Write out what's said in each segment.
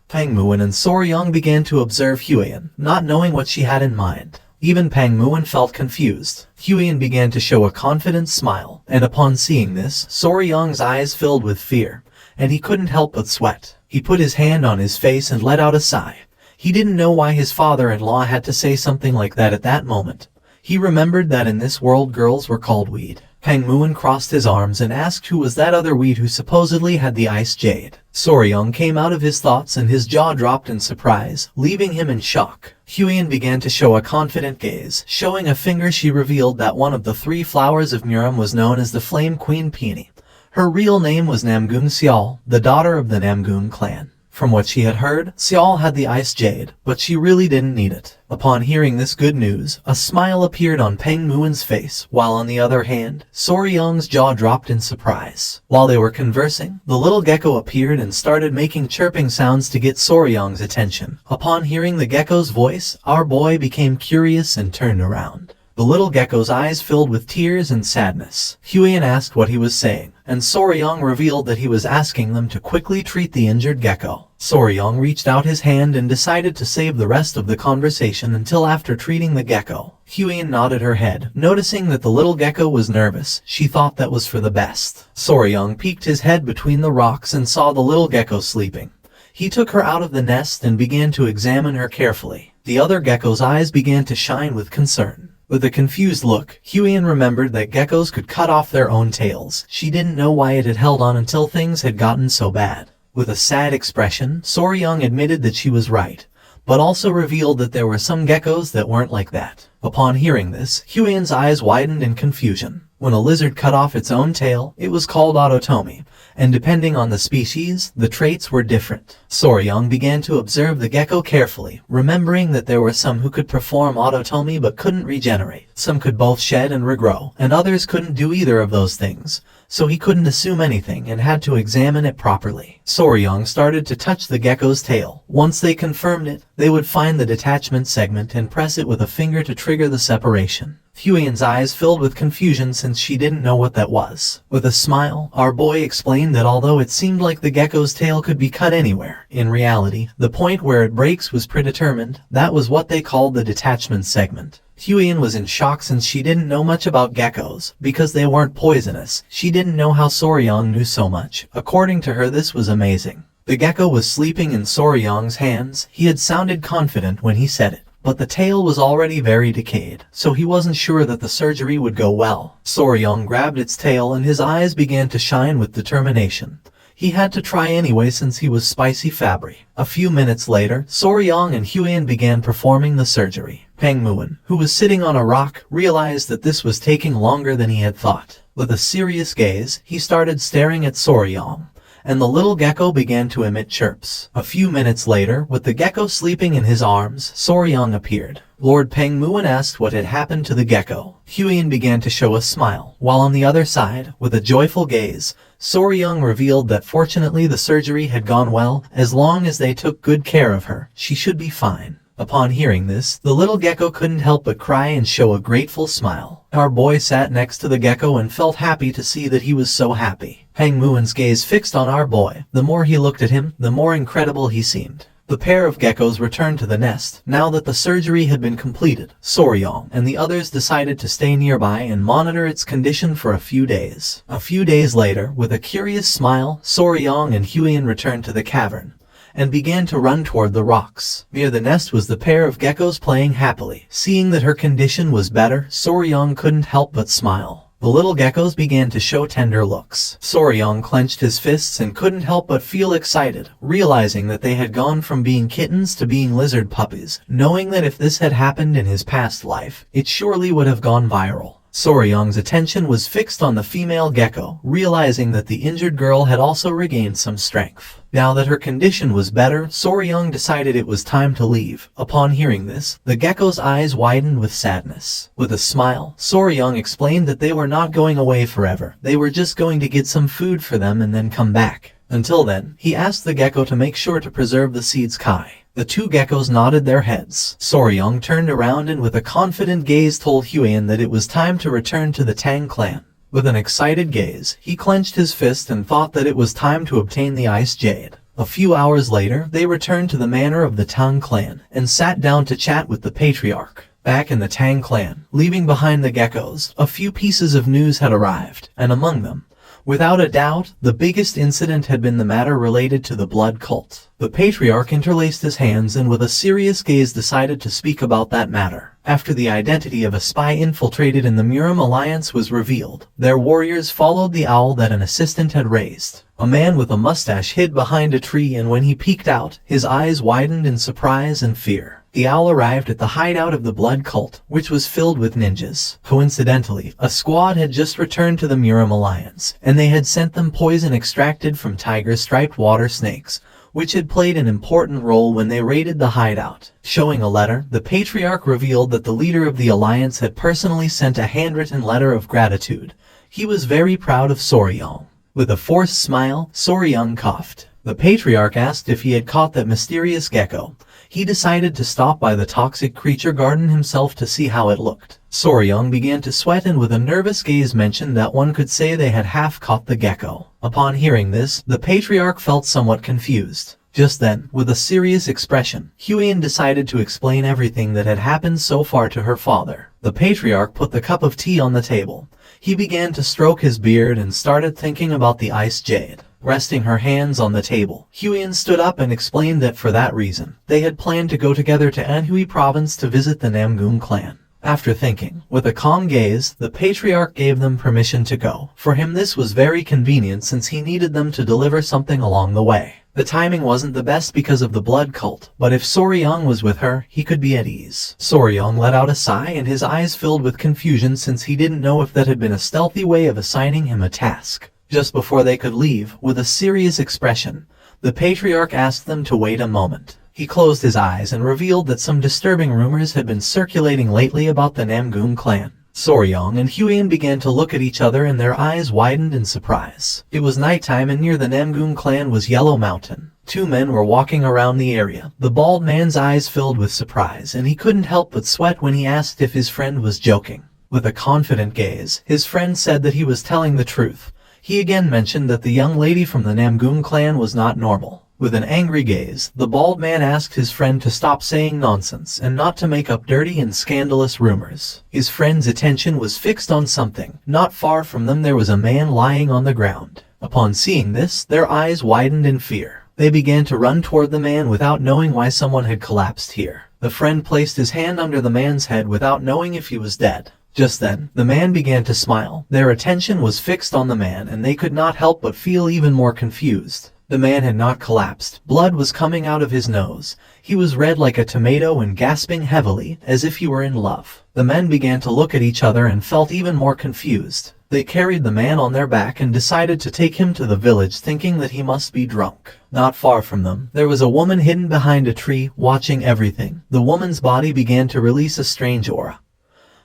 Pang Muin and Soryang began to observe Huiyin, not knowing what she had in mind. Even Pang Muin felt confused. Huiyin began to show a confident smile, and upon seeing this, Soryang's eyes filled with fear, and he couldn't help but sweat. He put his hand on his face and let out a sigh. He didn't know why his father-in-law had to say something like that at that moment. He remembered that in this world girls were called weed. Pang Muin crossed his arms and asked who was that other weed who supposedly had the ice jade. Soryang came out of his thoughts and his jaw dropped in surprise, leaving him in shock. Huiyin began to show a confident gaze. Showing a finger, she revealed that one of the 3 flowers of Murim was known as the Flame Queen Peony. Her real name was Namgun Seol, the daughter of the Namgun clan. From what she had heard, Seol had the ice jade, but she really didn't need it. Upon hearing this good news, a smile appeared on Pang Muin's face, while on the other hand, Soryang's jaw dropped in surprise. While they were conversing, the little gecko appeared and started making chirping sounds to get Soryang's attention. Upon hearing the gecko's voice, our boy became curious and turned around. The little gecko's eyes filled with tears and sadness. Huiyin asked what he was saying, and Soryang revealed that he was asking them to quickly treat the injured gecko. Soryang reached out his hand and decided to save the rest of the conversation until after treating the gecko. Huiyin nodded her head, noticing that the little gecko was nervous. She thought that was for the best. Soryang peeked his head between the rocks and saw the little gecko sleeping. He took her out of the nest and began to examine her carefully. The other gecko's eyes began to shine with concern. With a confused look, Huiyin remembered that geckos could cut off their own tails. She didn't know why it had held on until things had gotten so bad. With a sad expression, Soryang admitted that she was right, but also revealed that there were some geckos that weren't like that. Upon hearing this, Huiyin's eyes widened in confusion. When a lizard cut off its own tail, it was called autotomy, and depending on the species, the traits were different. Soryang began to observe the gecko carefully, remembering that there were some who could perform autotomy but couldn't regenerate. Some could both shed and regrow, and others couldn't do either of those things, so he couldn't assume anything and had to examine it properly. Soryang started to touch the gecko's tail. Once they confirmed it, they would find the detachment segment and press it with a finger to trigger the separation. Huiyin's eyes filled with confusion since she didn't know what that was. With a smile, our boy explained that although it seemed like the gecko's tail could be cut anywhere, in reality, the point where it breaks was predetermined. That was what they called the detachment segment. Huiyin was in shock since she didn't know much about geckos. Because they weren't poisonous, she didn't know how Soryang knew so much. According to her, this was amazing. The gecko was sleeping in Soryang's hands. He had sounded confident when he said it, but the tail was already very decayed, so he wasn't sure that the surgery would go well. Soryang grabbed its tail and his eyes began to shine with determination. He had to try anyway since he was spicy Fabry. A few minutes later, Soryang and Huiyin began performing the surgery. Pang Muin, who was sitting on a rock, realized that this was taking longer than he had thought. With a serious gaze, he started staring at Soryang, and the little gecko began to emit chirps. A few minutes later, with the gecko sleeping in his arms, Soryang appeared. Lord Pang Muin asked what had happened to the gecko. Huiyin began to show a smile, while on the other side, with a joyful gaze, Soryang revealed that fortunately the surgery had gone well. As long as they took good care of her, she should be fine. Upon hearing this, the little gecko couldn't help but cry and show a grateful smile. Our boy sat next to the gecko and felt happy to see that he was so happy. Pang Muin's gaze fixed on our boy. The more he looked at him, the more incredible he seemed. The pair of geckos returned to the nest. Now that the surgery had been completed, Soryang and the others decided to stay nearby and monitor its condition for a few days. A few days later, with a curious smile, Soryang and Huiyin returned to the cavern and began to run toward the rocks. Near the nest was the pair of geckos playing happily. Seeing that her condition was better, Soryang couldn't help but smile. The little geckos began to show tender looks. Soryang clenched his fists and couldn't help but feel excited, realizing that they had gone from being kittens to being lizard puppies, knowing that if this had happened in his past life, it surely would have gone viral. Soryang's attention was fixed on the female gecko, realizing that the injured girl had also regained some strength. Now that her condition was better, Soryang decided it was time to leave. Upon hearing this, the gecko's eyes widened with sadness. With a smile, Soryang explained that they were not going away forever. They were just going to get some food for them and then come back. Until then, he asked the gecko to make sure to preserve the seeds kai. The two geckos nodded their heads. Soryang turned around and with a confident gaze told Huiyin that it was time to return to the Tang clan. With an excited gaze, he clenched his fist and thought that it was time to obtain the ice jade. A few hours later, they returned to the manor of the Tang clan and sat down to chat with the patriarch. Back in the Tang clan, leaving behind the geckos, a few pieces of news had arrived, and among them, without a doubt, the biggest incident had been the matter related to the blood cult. The patriarch interlaced his hands and with a serious gaze decided to speak about that matter. After the identity of a spy infiltrated in the Murim alliance was revealed, their warriors followed the owl that an assistant had raised. A man with a mustache hid behind a tree, and when he peeked out, his eyes widened in surprise and fear. The owl arrived at the hideout of the blood cult, which was filled with ninjas. Coincidentally, a squad had just returned to the Murim alliance, and they had sent them poison extracted from tiger-striped water snakes, which had played an important role when they raided the hideout. Showing a letter, the patriarch revealed that the leader of the alliance had personally sent a handwritten letter of gratitude. He was very proud of Soryong. With a forced smile, Soryong coughed. The patriarch asked if he had caught that mysterious gecko. He decided to stop by the toxic creature garden himself to see how it looked. Soryong began to sweat and with a nervous gaze mentioned that one could say they had half caught the gecko. Upon hearing this, the patriarch felt somewhat confused. Just then, with a serious expression, Huiyin decided to explain everything that had happened so far to her father. The patriarch put the cup of tea on the table. He began to stroke his beard and started thinking about the ice jade. Resting her hands on the table, Huiyin stood up and explained that for that reason, they had planned to go together to Anhui province to visit the Namgung clan. After thinking, with a calm gaze, the patriarch gave them permission to go. For him this was very convenient since he needed them to deliver something along the way. The timing wasn't the best because of the blood cult, but if Soryong was with her, he could be at ease. Soryong let out a sigh and his eyes filled with confusion since he didn't know if that had been a stealthy way of assigning him a task. Just before they could leave, with a serious expression, the patriarch asked them to wait a moment. He closed his eyes and revealed that some disturbing rumors had been circulating lately about the Namgung clan. Soryong and Huiyin began to look at each other and their eyes widened in surprise. It was nighttime and near the Namgung clan was Yellow Mountain. Two men were walking around the area. The bald man's eyes filled with surprise and he couldn't help but sweat when he asked if his friend was joking. With a confident gaze, his friend said that he was telling the truth. He again mentioned that the young lady from the Namgung clan was not normal. With an angry gaze, the bald man asked his friend to stop saying nonsense and not to make up dirty and scandalous rumors. His friend's attention was fixed on something. Not far from them there was a man lying on the ground. Upon seeing this, their eyes widened in fear. They began to run toward the man without knowing why someone had collapsed here. The friend placed his hand under the man's head without knowing if he was dead. Just then, the man began to smile. Their attention was fixed on the man and they could not help but feel even more confused. The man had not collapsed. Blood was coming out of his nose. He was red like a tomato and gasping heavily, as if he were in love. The men began to look at each other and felt even more confused. They carried the man on their back and decided to take him to the village thinking that he must be drunk. Not far from them, there was a woman hidden behind a tree, watching everything. The woman's body began to release a strange aura.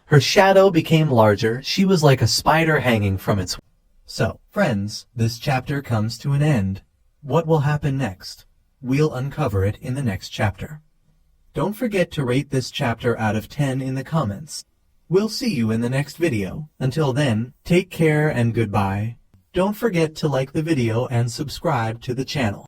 Her shadow became larger. She was like a spider hanging from its... So, friends, this chapter comes to an end. What will happen next? We'll uncover it in the next chapter. Don't forget to rate this chapter out of 10 in the comments. We'll see you in the next video. Until then, take care and goodbye. Don't forget to like the video and subscribe to the channel.